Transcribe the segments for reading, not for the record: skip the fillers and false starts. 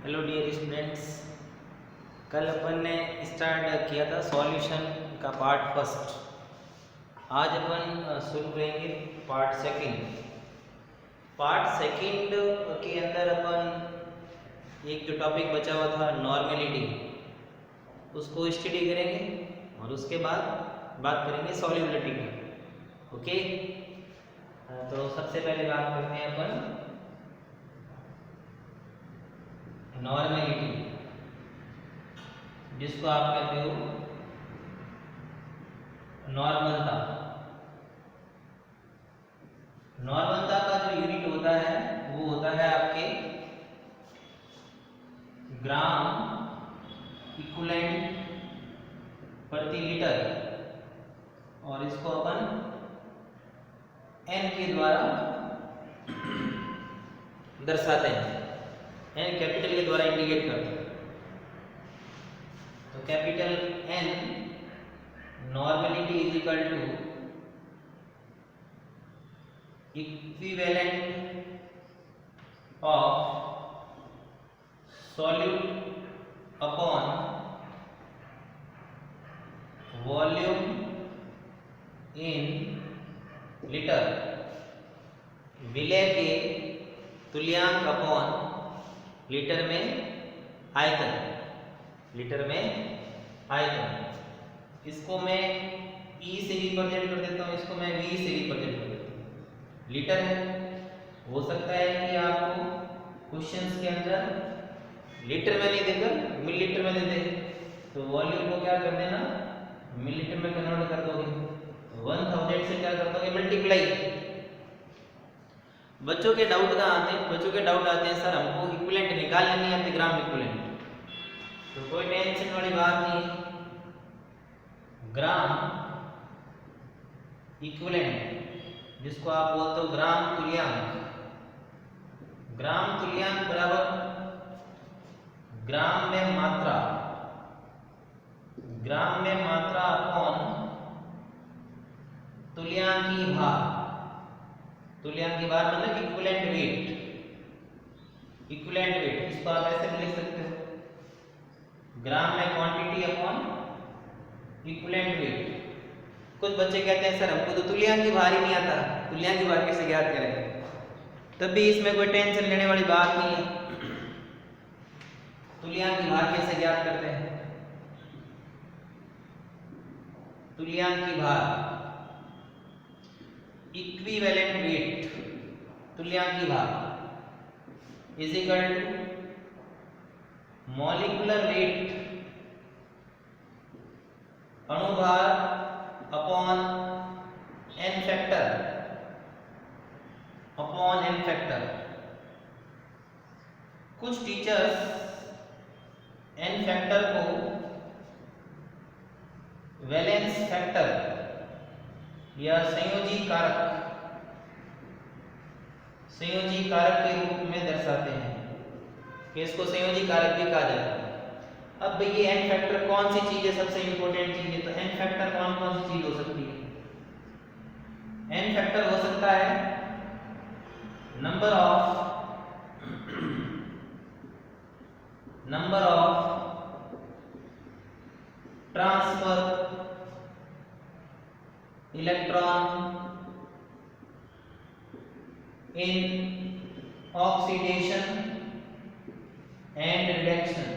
Hello dear students. कल अपन ने start किया था सॉल्यूशन का पार्ट फर्स्ट। आज अपन शुरू करेंगे पार्ट सेकंड। पार्ट सेकंड के अंदर अपन एक जो टॉपिक बचा हुआ था नॉर्मेलिटी, उसको स्टडी करेंगे और उसके बाद बात करेंगे सॉल्युबिलिटी की। ओके, तो सबसे पहले बात करते हैं अपन नॉर्मेलिटी, जिसको आप कहते हो नॉर्मलता। नॉर्मलता का जो यूनिट होता है वो होता है आपके ग्राम इक्विवेलेंट प्रति लीटर, और इसको अपन एन के द्वारा दर्शाते हैं, एन कैपिटल के द्वारा इंडिकेट करते हैं। तो capital N normality is equal to equivalent of solute upon volume in litre, विलय के तुल्यांक अपॉन लीटर में आयतन, लीटर में आयतन। इसको मैं E से रिप्रेजेंट कर देता हूँ, इसको मैं V से रिप्रेजेंट कर देता हूँ। लीटर है, हो सकता है कि आपको क्वेश्चंस के अंदर लीटर में नहीं देकर मिलीलीटर में दे दे, तो वॉल्यूम को क्या कर देना, मिलीलीटर में कन्वर्ट कर दोगे। 1000 से क्या कर दोगे, मल्टीप्लाई। बच्चों के डाउट आते हैं सर हमको इक्विवेलेंट निकालने नहीं आते, ग्राम इक्विवेलेंट। तो कोई टेंशन वाली बात नहीं, ग्राम इक्विवेलेंट जिसको आप बोलते हो ग्राम तुल्यांक, ग्राम तुल्यांक बराबर ग्राम में मात्रा, ग्राम में मात्रा अपॉन तुल्यांकी भार। तुल्यांकी भार मतलब इक्विवेलेंट वेट, इक्विवेलेंट वेट इसको आप ऐसे भी लिख सकते हो, ग्राम में क्वांटिटी अपॉन इक्विवेलेंट वेट। कुछ बच्चे कहते हैं सर हमको तो तुल्यांकी भार ही नहीं आता, तुल्यांकी भार कैसे ज्ञात करें? तब भी इसमें कोई टेंशन लेने वाली बात नहीं है। तुल्यांकी भार कैसे ज्ञात करते हैं? तुल्यांकी भार इक्विवेलेंट वेट, तुल्यांकी भार is equal to molecular weight, अणुभार upon N factor, upon N factor. कुछ टीचर्स एन फैक्टर को वैलेंस फैक्टर या संयोजी कारक के रूप में दर्शाते हैं, कि इसको संयोजी कारक भी कहा जाता है। अब भैया एन फैक्टर कौन सी चीज है, सबसे इंपॉर्टेंट चीज है, तो एन फैक्टर कौन सी चीज हो सकती है? एन फैक्टर हो सकता है number of transfer electron in oxidation and reduction.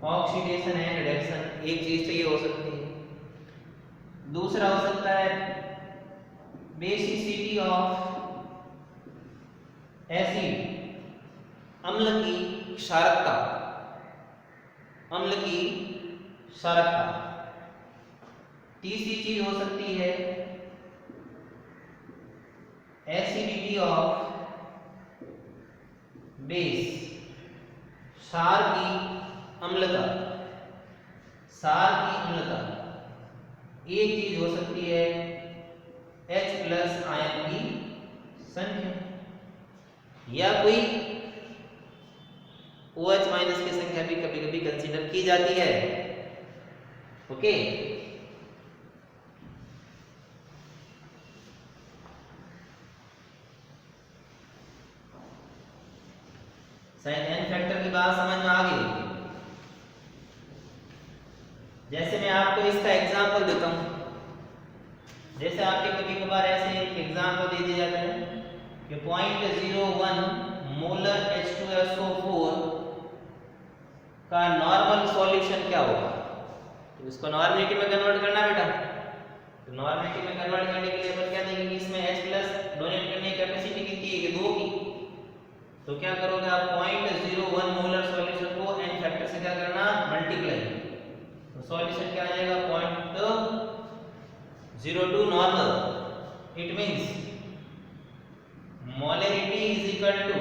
Oxidation and reduction एक चीज तो ये हो सकती है। दूसरा हो सकता है बेसिसिटी ऑफ एसिड, अम्ल की क्षारकता, अम्ल की क्षारकता। तीसरी चीज हो सकती है एसिडिटी ऑफ बेस, क्षार की अम्लता, क्षार की अम्लता। एक चीज हो सकती है H+ आयन की संख्या, या कोई OH- की संख्या भी कभी कभी कंसीडर की जाती है। ओके, साइन n फैक्टर की बात समझ में आ गई। जैसे मैं आपको इसका एग्जांपल देता हूँ, जैसे आपके कभी कभार ऐसे एक एग्जांपल दे दिया जाता है कि 0.01 मोलर H2SO4 का नॉर्मल सॉल्यूशन क्या होगा। तो इसको नॉर्मलिटी में कन्वर्ट करना बेटा, तो नॉर्मलिटी में कन्वर्ट करने के लिए अपन क्या देंगे कि इसमें H प्लस डोनेट करने की कैपेसिटी कितनी है कि 2 की। तो क्या करोगे आप 0.01 मोलर सॉल्यूशन को n फैक्टर से क्या करना मल्टीप्लाई, तो सॉल्यूशन क्या आ जाएगा 0.02 normal. It means molarity is equal to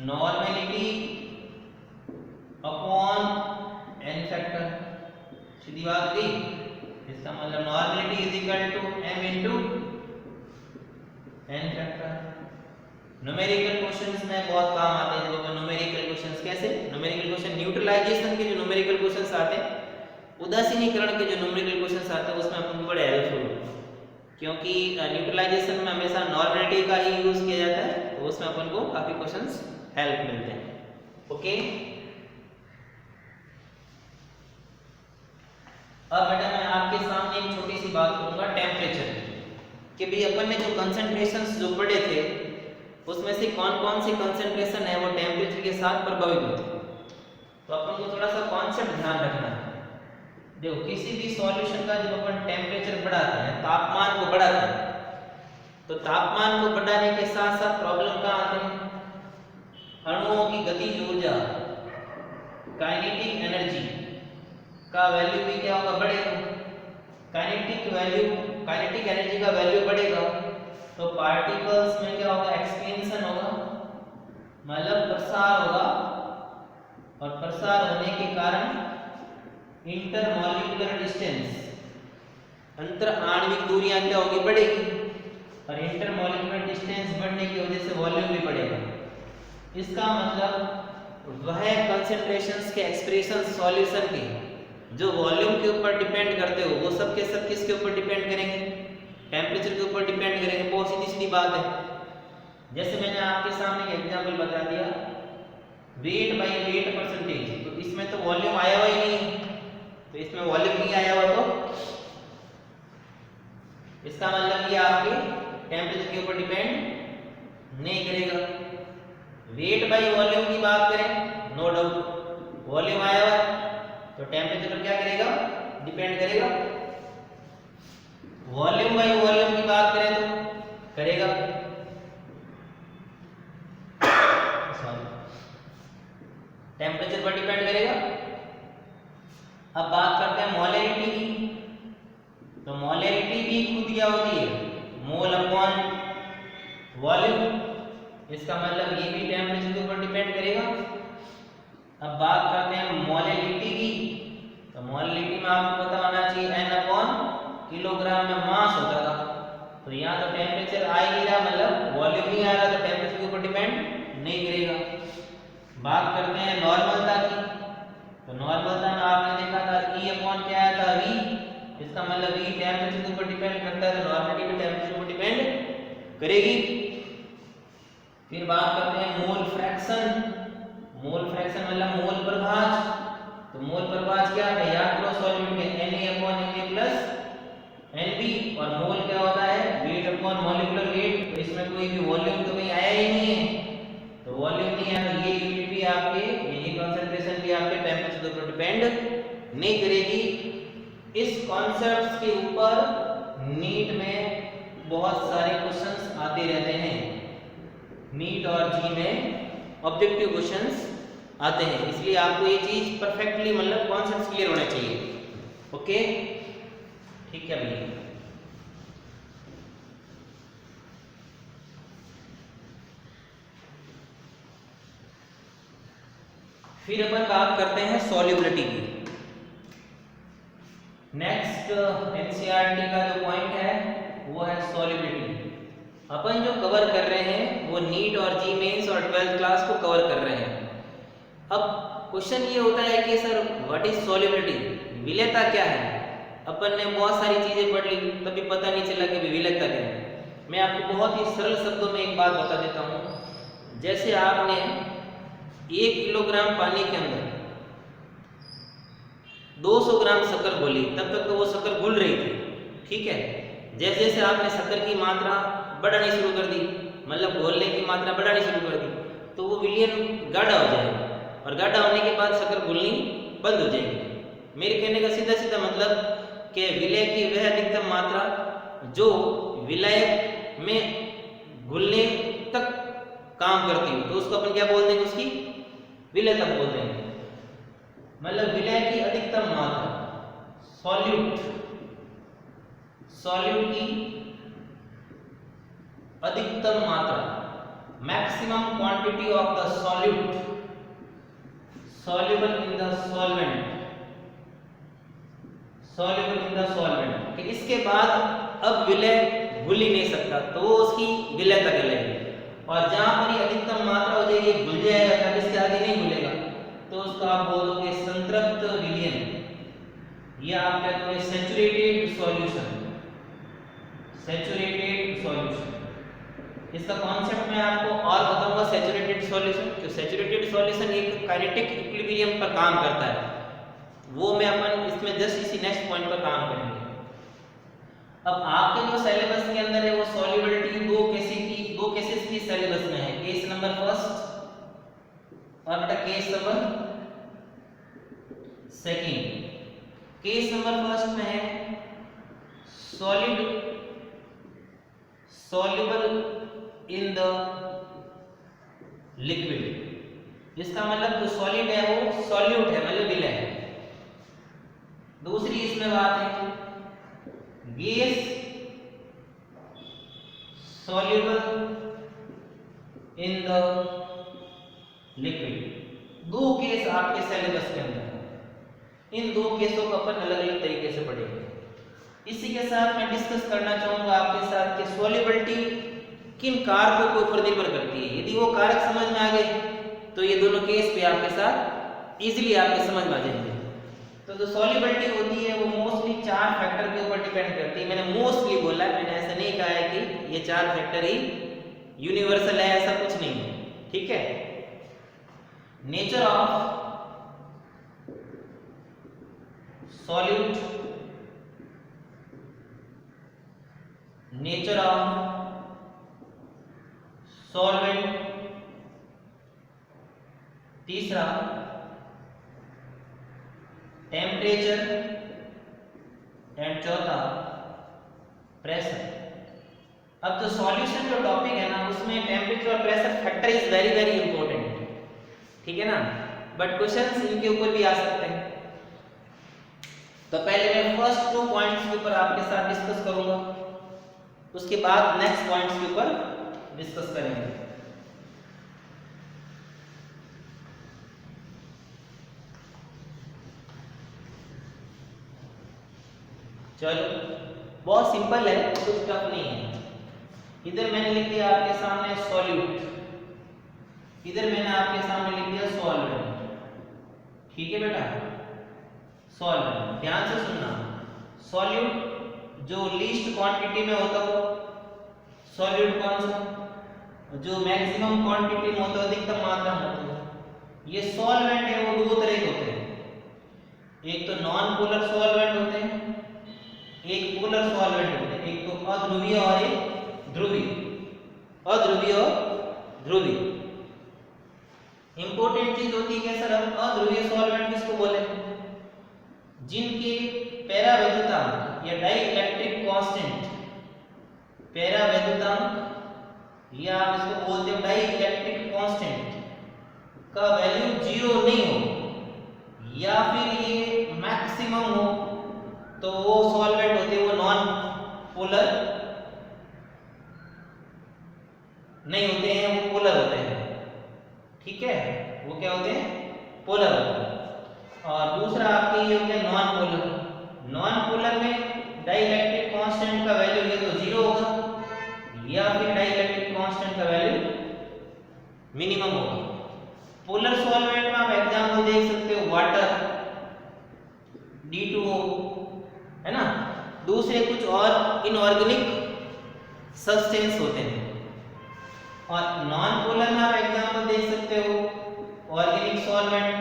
normality upon n factor. सीधी बात गई। इसका मतलब normality is equal to m into n factor. Numerical questions में बहुत काम आते हैं जब न्यूमेरिकल क्वेश्चंस कैसे, न्यूमेरिकल क्वेश्चन न्यूट्रलाइजेशन के जो न्यूमेरिकल क्वेश्चंस आते हैं, उदासीनीकरण के जो न्यूमेरिकल क्वेश्चंस आते हैं उसमें अपन को बड़े हेल्पफुल, क्योंकि न्यूट्रलाइजेशन में हमेशा नॉर्मलिटी का ही यूज किया जाता है, तो उसमें अपन को काफी क्वेश्चंस हेल्प मिलते हैं। ओके, अब बेटा मैं आपके सामने एक छोटी सी बात करूंगा टेम्परेचर कि भाई अपन ने जो कंसंट्रेशंस जो पढ़े थे उसमें से कौन कौन सी कंसंट्रेशन है वो टेम्परेचर के साथ प्रभावित होते हैं। तो अपन को थोड़ा सा कॉन्सेप्ट ध्यान रखना है। देखो किसी भी सॉल्यूशन का जब अपन टेम्परेचर बढ़ाते हैं, तापमान को बढ़ाते हैं, तो तापमान को बढ़ाने के साथ साथ प्रॉब्लम कहाँ आते हैं, अणुओं की गतिज ऊर्जा काइनेटिक एनर्जी का वैल्यू भी क्या होगा बढ़ेगा। काइनेटिक एनर्जी का वैल्यू बढ़ेगा तो पार्टिकल्स में क्या होगा एक्सपेंशन होगा, मतलब प्रसार होगा, और प्रसार होने के कारण इंटरमॉलिक्यूलर डिस्टेंस अंतर आणविक दूरियां क्या होगी बढ़ेगी, और इंटरमॉलिक्यूलर डिस्टेंस बढ़ने की वजह से वॉल्यूम भी बढ़ेगा। इसका मतलब वह कंसंट्रेशंस के एक्सप्रेशन सॉल्यूशन के जो वॉल्यूम के ऊपर डिपेंड करते हो वो सब के सब किसके ऊपर डिपेंड करेंगे, टेम्परेचर के ऊपर डिपेंड करेंगे। बहुत सीधी सीधी बात है। जैसे मैंने आपके सामने एक एग्जांपल बता दिया वेट बाय वेट परसेंटेज, तो इसमें तो वॉल्यूम आया हुआ ही नहीं, तो इसमें वॉल्यूम नहीं आया हुआ तो इसका मतलब ये आपके टेम्परेचर के ऊपर डिपेंड नहीं करेगा। वेट बाय वॉल्यूम की बात करें, नो डाउट वॉल्यूम आया हुआ है तो टेम्परेचर क्या करेगा डिपेंड करेगा। वॉल्यूम बाय वॉल्यूम की बात करें तो करेगा, टेम्परेचर पर डिपेंड करेगा। अब बात करते हैं मोलरिटी की, तो मोलरिटी भी खुद क्या होती है मोल अपॉन वॉल्यूम, इसका मतलब ये भी टेम्परेचर के ऊपर डिपेंड करेगा। अब बात करते हैं मोलरिटी की, तो मोलरिटी में आपको पता होना चाहिए n अपॉन किलोग्राम में मास होता था, तो यहाँ तो टेम्परेचर आ ही नहीं रहा, मतलब वॉल्यूम नहीं आ रहा, तो टेम्परेचर के ऊपर डिपेंड नहीं करेगा। बात करते हैं नॉर्मलता की, तो नॉर्मलता में आपने देखा था E अपॉन क्या आया था V, इसका मतलब V टेम्परेचर के ऊपर डिपेंड करता है, तो नॉर्मलिटी भी टेम्परेचर के ऊपर डिपेंड करेगी। फिर बात करते हैं मोल फ्रैक्शन, मोल फ्रैक्शन मतलब मोल प्रभाज, तो मोल प्रभाज क्या है याद करो सॉल्यूट में Na upon Na plus Nb, और मोल क्या होता है वेट अपॉन मॉलिक्यूलर वेट, तो इसमें कोई भी वॉल्यूम तो कहीं आया ही नहीं है, तो वॉल्यूम नहीं आया, ये यूनिट भी आपके ये कंसंट्रेशन भी आपके टेम्परेचर के ऊपर डिपेंड नहीं करेगी। इस कॉन्सेप्ट्स के ऊपर नीट में बहुत सारे क्वेश्चंस आते रहते हैं, नीट और जी में ऑब्जेक्टिव क्वेश्चंस आते हैं, इसलिए आपको ये चीज परफेक्टली मतलब कॉन्सेप्ट्स क्लियर होने चाहिए। ओके ठीक है भैया। फिर अपन बात करते हैं सॉल्युबिलिटी की। नेक्स्ट एनसीईआरटी का जो पॉइंट है वो है सॉल्युबिलिटी। अपन जो कवर कर रहे हैं वो नीट और जी मेंस और 12th क्लास को कवर कर रहे हैं। अब क्वेश्चन ये होता है कि सर व्हाट इज सॉल्युबिलिटी, विलेयता क्या है। अपन ने बहुत सारी चीजें पढ़ ली तभी पता नहीं चला कि विलेयता क्या है। मैं आपको बहुत ही सरल शब्दों में एक बात बता देता हूँ। जैसे आपने 1 किलोग्राम पानी के अंदर 200 ग्राम शक्कर घोली, तब तक तो वो शक्कर घुल रही थी, ठीक है। जैसे जैसे आपने शक्कर की मात्रा बढ़ानी शुरू कर दी, मतलब घोलने की मात्रा बढ़ानी शुरू कर दी, तो वो विलयन गाढ़ा हो जाएगा और गाढ़ा होने के बाद शक्कर घुलनी बंद हो जाएगी। मेरे कहने का सीधा सीधा मतलब कि विलय की वह अधिकतम मात्रा जो विलायक में घुलने तक काम करती हो, तो उसको अपन क्या बोल देंगे, उसकी विलयता बोल देंगे। मतलब विलय की अधिकतम मात्रा, सॉल्यूट की अधिकतम मात्रा, maximum quantity of the solute soluble in the solvent, कि इसके बाद अब विलय घुल ही नहीं सकता, तो वो उसकी विलयता कहलाएगी। और जहां पर ये अधिकतम मात्रा हो जाएगी, घुल जाएगा, तब इसके आगे नहीं घुलेगा, तो उसको आप बोलोगे संतृप्त विलयन, या आप क्या कहोगे सैचुरेटेड सॉल्यूशन। इसका कॉन्सेप्ट मैं आपको और बताऊंगा सैचुरेटेड सॉल्यूशन। तो सैचुरेटेड सॉल्यूशन एक काइनेटिक इक्विलिब्रियम पर काम करता है, वो मैं अपन इसमें जस्ट इसी नेक्स्ट पॉइंट पर काम करेंगे। अब आपके जो सिलेबस के अंदर है वो सॉल्युबिलिटी दो केसेस की सिलेबस में है, केस नंबर फर्स्ट और बेटा case number second. Case number first में है soluble in the liquid, इसका मतलब जो सॉलिड है वो सॉल्यूट है, मतलब विलय है। दूसरी इसमें बात है gas soluble in the liquid। दो केस आपके सिलेबस के अंदर, इन दो केसों को अपन अलग अलग तरीके से पढ़ेंगे। इसी के साथ मैं डिस्कस करना चाहूंगा आपके साथ कि सॉल्युबिलिटी किन कारकों के ऊपर निर्भर करती है। यदि वो कारक समझ में आ गए तो ये दोनों केस भी आपके साथ इजीली आपके समझ में आ जाएंगे। तो जो सॉल्युबिलिटी होती है वो मोस्टली 4 फैक्टर के ऊपर डिपेंड करती है। मैंने मोस्टली बोला, मैंने ऐसा नहीं कहा है कि ये 4 फैक्टर ही यूनिवर्सल है, ऐसा कुछ नहीं है, ठीक है। Nature of solute, nature of solvent, तीसरा टेम्परेचर, एंड चौथा प्रेशर। अब जो सॉल्यूशन जो टॉपिक है ना, उसमें टेम्परेचर और pressure factor is very very important, ठीक है ना। बट क्वेश्चंस इनके ऊपर भी आ सकते हैं। तो पहले मैं फर्स्ट 2 पॉइंट्स के ऊपर आपके साथ डिस्कस करूंगा, उसके बाद नेक्स्ट पॉइंट्स के ऊपर डिस्कस करेंगे। चलो, बहुत सिंपल है, कुछ टफ नहीं है। इधर मैंने लिख दिया आपके सामने सॉल्यूट, इधर मैंने आपके सामने लिख दिया सॉल्वेंट, ठीक है बेटा। सॉल्वेंट, ध्यान से सुनना, सॉल्यूट जो लीस्ट क्वांटिटी में होता हो, सॉल्यूट कौन सा जो मैक्सिमम क्वांटिटी में होता है, अधिकतम मात्रा में होता है। ये सॉल्वेंट है वो 2 तरह के होते हैं, एक तो नॉन पोलर सॉल्वेंट होते हैं, एक पोलर सॉल्वेंट होते हैं। एक तो अध्रुवीय और एक ध्रुवीय, अध्रुवीय और ध्रुवीय। इंपॉर्टेंट चीज होती है कि सर हम अध्रुवीय सॉल्वेंट किसको बोले, जिनके पैरावैद्युतांक या डाई इलेक्ट्रिक कांस्टेंट, पैरावैद्युतांक या आप इसको बोलते हो डाई इलेक्ट्रिक कांस्टेंट का वैल्यू 0 नहीं हो या फिर ये मैक्सिमम हो, तो वो सॉल्वेंट होते हैं, वो नॉन पोलर नहीं होते हैं, वो पोलर होते हैं, ठीक है। वो क्या होते हैं, पोलर होते हैं। और दूसरा आपके ये हो गया नॉन पोलर। नॉन पोलर में डाई इलेक्ट्रिक कांस्टेंट का वैल्यू ये तो 0 होगा या फिर डाई इलेक्ट्रिक कांस्टेंट का वैल्यू मिनिमम होगा। पोलर सॉल्वेंट में आप एग्जांपल देख सकते हो वाटर, D2O, है ना। दूसरे कुछ और इनऑर्गेनिक सब्सटेंस होते हैं, और नॉन पोलर में आप एग्जांपल देख सकते हो organic solvent,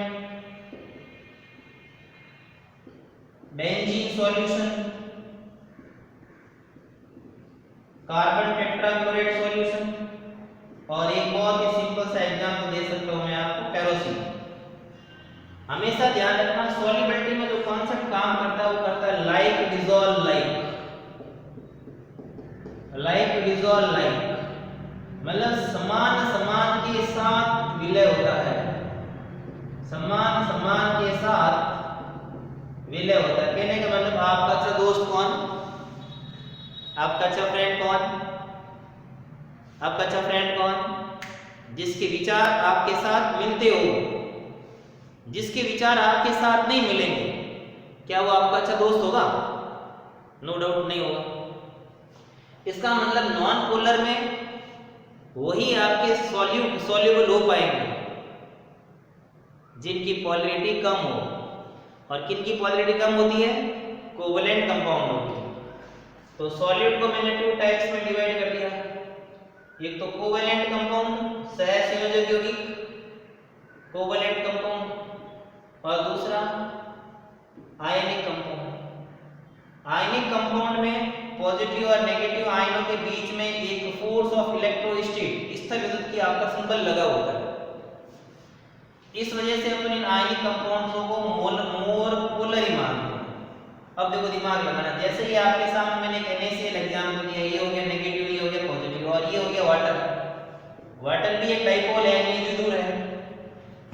benzene solution, carbon tetrachloride solution, और एक बहुत ही सिंपल सा एग्जांपल दे सकता हूं मैं आपको, केरोसिन। हमेशा ध्यान रखना सॉल्युबिलिटी में जो कॉन्सेप्ट काम करता है वो करता है like dissolve like, like dissolve like, मतलब समान समान के साथ विलय होता है, समान समान के साथ विलय होता है। कहने का मतलब आपका अच्छा दोस्त कौन, आपका अच्छा फ्रेंड कौन, आपका अच्छा फ्रेंड कौन, जिसके विचार आपके साथ मिलते हो। जिसके विचार आपके साथ नहीं मिलेंगे, क्या वो आपका अच्छा दोस्त होगा? नो डाउट नहीं होगा। इसका मतलब नॉन पोलर में वही आपके सॉल्यूबल हो पाएंगे जिनकी पोलैरिटी कम हो, और किनकी पोलैरिटी कम होती है? कोवेलेंट कंपाउंड होती है। तो सॉल्यूट को मैंने 2 टाइप्स में डिवाइड कर दिया, एक तो कोवेलेंट कंपाउंड सहसंयोजक यौगिक कोवेलेंट कंपाउंड, और दूसरा आयनिक कंपाउंड। आयनिक कंपाउंड में पॉजिटिव और नेगेटिव आयनों के बीच में एक फोर्स ऑफ इलेक्ट्रोस्टैटिक स्थिर विद्युत की आकर्षण बल लगा होता है। इस वजह से अपन इन आयनिक कंपाउंड्स को मोर पोलर ही मानते हैं। अब देखो दिमाग लगाना, जैसे ही आपके सामने मैंने एक NaCl एग्जांपल दिया, ये हो गया नेगेटिव, ये हो गया पॉजिटिव, और ये हो गया वाटर। वाटर भी एक डाइपोल है, ये दूर है।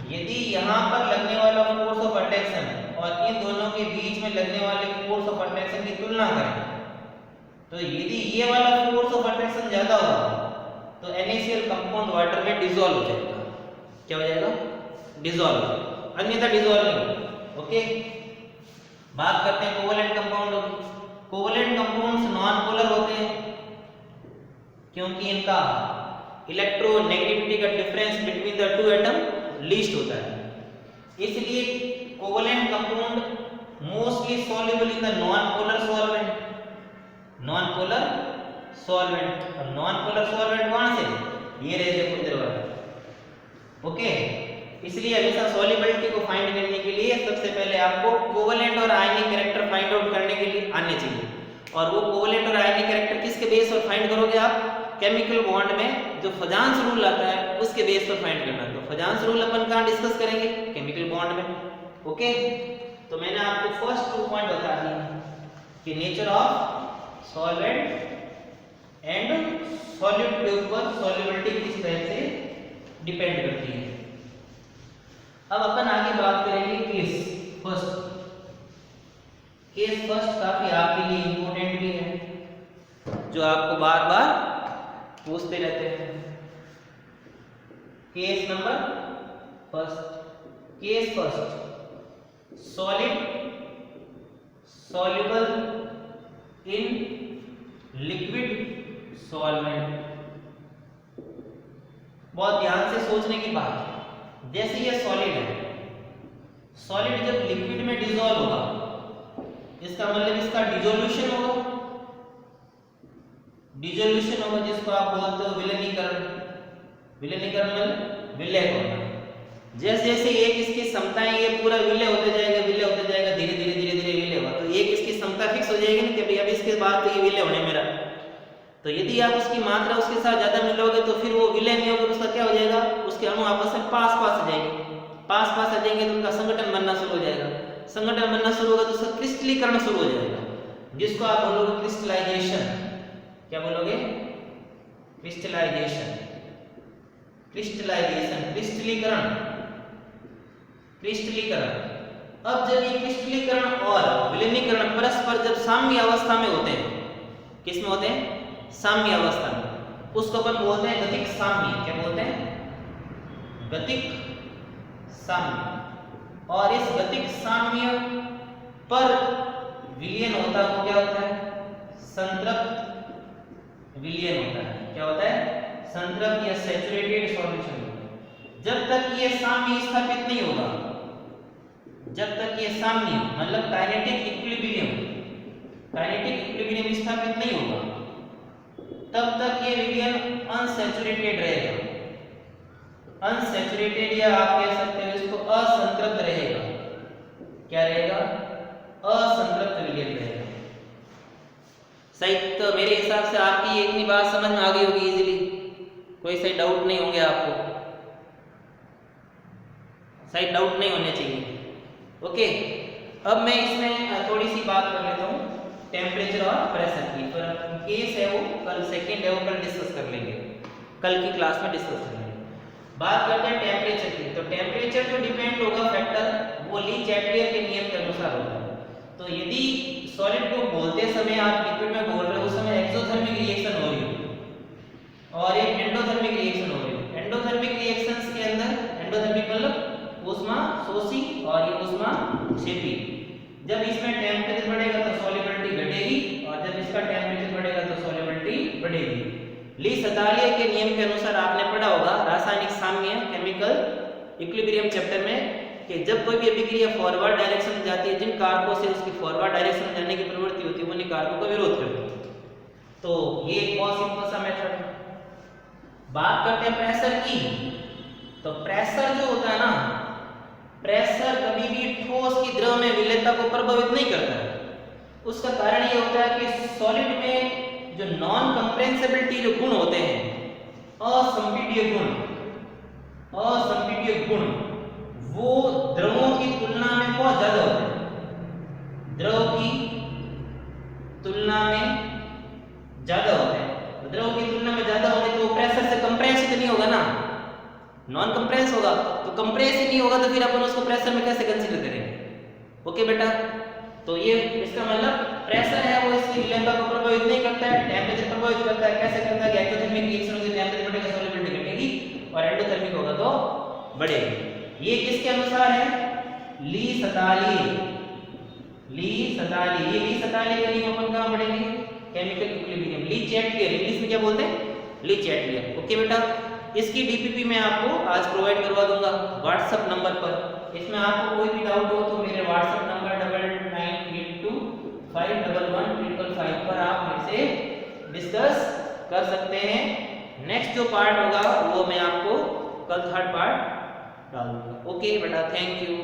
यदि यहाँ पर लगने वाला फोर्स ऑफ अट्रैक्शन और इन दोनों के बीच में लगने वाले फोर्स ऑफ अट्रैक्शन की तुलना करें, तो यदि ये वाला फोर्स ऑफ अट्रैक्शन ज्यादा होगा तो NaCl कंपाउंड वाटर में डिसॉल्व हो जाएगा। क्या हो जाएगा? डिसॉल्व हो जाएगा, अन्यथा डिसॉल्व नहीं होगा। ओके, बात करते हैं कोवेलेंट कंपाउंडों की। कोवेलेंट कंपाउंड्स नॉन पोलर होते हैं क्योंकि इनका इलेक्ट्रोनेगेटिविटी का difference between the two atom least होता है। इसलिए covalent compound mostly soluble in the non polar solvent, non polar solvent. और नॉन पोलर सॉल्वेंट कौन से? ये रहे देखो इधर वाला। ओके, इसलिए हमेशा सॉल्युबिलिटी को फाइंड करने के लिए सबसे पहले आपको कोवेलेंट और आयनिक कैरेक्टर फाइंड आउट करने के लिए आने चाहिए। और वो कोवेलेंट और आयनिक कैरेक्टर किसके बेस पर फाइंड करोगे आप? केमिकल बॉन्ड में जो फजांस रूल आता है उसके बेस पर फाइंड करना। तो फजांस रूल अपन कहाँ डिस्कस करेंगे? केमिकल बॉन्ड में। ओके, तो मैंने आपको फर्स्ट 2 पॉइंट बता दिए कि nature of solvent and solute के ऊपर सॉल्युबिलिटी किस तरह से डिपेंड करती है। अब अपन आगे बात करेंगे केस फर्स्ट। केस फर्स्ट काफी आपके लिए इंपॉर्टेंट भी है, जो आपको बार बार पूछते रहते हैं। Case number first. Case first, solid soluble in liquid solvent. बहुत ध्यान से सोचने की बात है। जैसे ये सॉलिड है, सॉलिड जब लिक्विड में डिसॉल्व होगा, इसका मतलब इसका डिसोल्यूशन होगा। डिसोल्यूशन होगा जिसको आप बोलते हो विलयनीकरण। विलयनीकरण मतलब विलय होना। जैसे जैसे एक इसकी क्षमताएं ये पूरा विलय होते जाएगा, विलय होते जाएगा, धीरे धीरे धीरे धीरे विलय होगा। तो एक इसकी क्षमता फिक्स हो जाएगी ना कि भाई अब इसके बाद तो ये विलय होने मेरा। तो यदि आप उसकी मात्रा उसके साथ ज्यादा मिलोगे तो फिर वो विलय नहीं होगा, उसका क्या हो जाएगा? उसके अणु आपस में पास पास आ जाएंगे। पास पास आ जाएंगे तो उनका संगठन बनना शुरू हो जाएगा। संगठन बनना शुरू होगा तो उसका क्रिस्टलीकरण शुरू हो जाएगा, जिसको आप बोलोगे क्रिस्टलाइजेशन। क्या बोलोगे? क्रिस्टलाइजेशन। क्रिस्टलाइजेशन, क्रिस्टलीकरण, क्रिस्टलीकरण। अब जब ये क्रिस्टलीकरण और विलीनीकरण परस्पर जब साम्य अवस्था में होते हैं, किस में होते हैं? साम्य अवस्था में, उसको अपन बोलते हैं गतिक साम्य। क्या बोलते हैं? गतिक साम्य। और इस गतिक साम्य पर विलयन होता है वो क्या होता है? संतृप्त विलयन होता है। क्या होता है? संतृप्त या सैचुरेटेड सॉल्यूशन। जब तक ये साम्य स्थापित नहीं होगा, जब तक ये साम्य मतलब काइनेटिक इक्विलिब्रियम स्थापित नहीं होगा, तब तक ये विलयन अनसैचुरेटेड रहेगा, अनसैचुरेटेड या आप कह सकते हो इसको असंतृप्त रहेगा। क्या रहेगा? असंतृप्त विलयन रहेगा। सही। तो मेरे हिसाब से आपकी ये इतनी बात समझ में आ गई होगी इजीली, कोई सही डाउट नहीं होंगे आपको, सही डाउट नहीं होने चाहिए। ओके, अब मैं इसमें थोड़ी सी बात कर लेता हूँ टेम्परेचर और प्रेशर की। पर केस है वो कल सेकंड है, वो कल डिस्कस कर लेंगे, कल की क्लास में डिस्कस कर लेंगे। बात करते हैं टेम्परेचर की। तो टेम्परेचर जो डिपेंड होगा फैक्टर वो ली चैटलियर के नियम के अनुसार होगा। तो यदि सॉलिड को बोलते समय आप लिक्विड में बोल रहे हो उस समय एक्सोथर्मिक रिएक्शन हो रही हो और एक एंडोथर्मिक रिएक्शन हो रही हो। एंडोथर्मिक रिएक्शंस के अंदर, एंडोथर्मिक मतलब ऊष्मा शोषी और ये ऊष्मा क्षेपी। जब इसमें टेम्परेचर बढ़ेगा तो सॉल्युबिलिटी घटेगी और जब इसका टेम्परेचर बढ़ेगा तो सॉल्युबिलिटी बढ़ेगी। ली सतालिय के नियम के अनुसार आपने पढ़ा होगा रासायनिक साम्य केमिकल इक्विलिब्रियम चैप्टर में कि जब कोई भी अभिक्रिया फॉरवर्ड डायरेक्शन में जाती है, जिन कारकों से उसकी फॉरवर्ड डायरेक्शन में जाने की प्रवृत्ति होती है उन्हीं कारकों का विरोध करती है। तो ये एक बहुत सिंपल सा मेथड है। बात करते हैं प्रेशर की। तो प्रेशर जो होता है ना, प्रेशर कभी भी ठोस की द्रव में विलेयता को प्रभावित नहीं करता है। उसका कारण ये होता है कि सॉलिड में जो नॉन कंप्रेंसिबिलिटी जो गुण होते हैं, असंपीड्य गुण, असंपीड्य गुण वो द्रवों की तुलना में बहुत ज्यादा होते हैं, द्रव की तुलना में ज्यादा होते हैं। द्रव की तुलना में ज्यादा होंगे तो प्रेशर से कंप्रेस ही नहीं होगा ना, नॉन कंप्रेस होगा। तो कंप्रेस ही नहीं होगा तो फिर अपन उसको प्रेशर में कैसे कंसीडर करेंगे? ओके बेटा, तो ये इसका मतलब प्रेशर है वो इसकी विलयनता को प्रभावित नहीं करता है, टेम्परेचर प्रभावित करता है। कैसे करता है? एक्सोथर्मिक रिएक्शन होगी, टेम्परेचर बढ़ेगा, सॉल्युबिलिटी घटेगी और एंडोथर्मिक होगा तो बढ़ेगी। ये किसके अनुसार है? ली सतालिय, ली सतालिय। ये ली सतालिय का नियम अपन कहां पढ़ेंगे? Chemical equilibrium. ली चैटलियर, इंग्लिश में क्या बोलते हैं? ली चैटलियर। ओके बेटा, इसकी डीपीपी मैं आपको आज प्रोवाइड करवा दूंगा व्हाट्सएप नंबर पर। इसमें आपको कोई भी डाउट हो तो मेरे व्हाट्सएप नंबर 9982511555 पर आप मेरे से डिस्कस कर सकते हैं। नेक्स्ट जो पार्ट होगा वो मैं आपको कल थर्ड पार्ट डाल दूंगा। ओके बेटा, थैंक यू।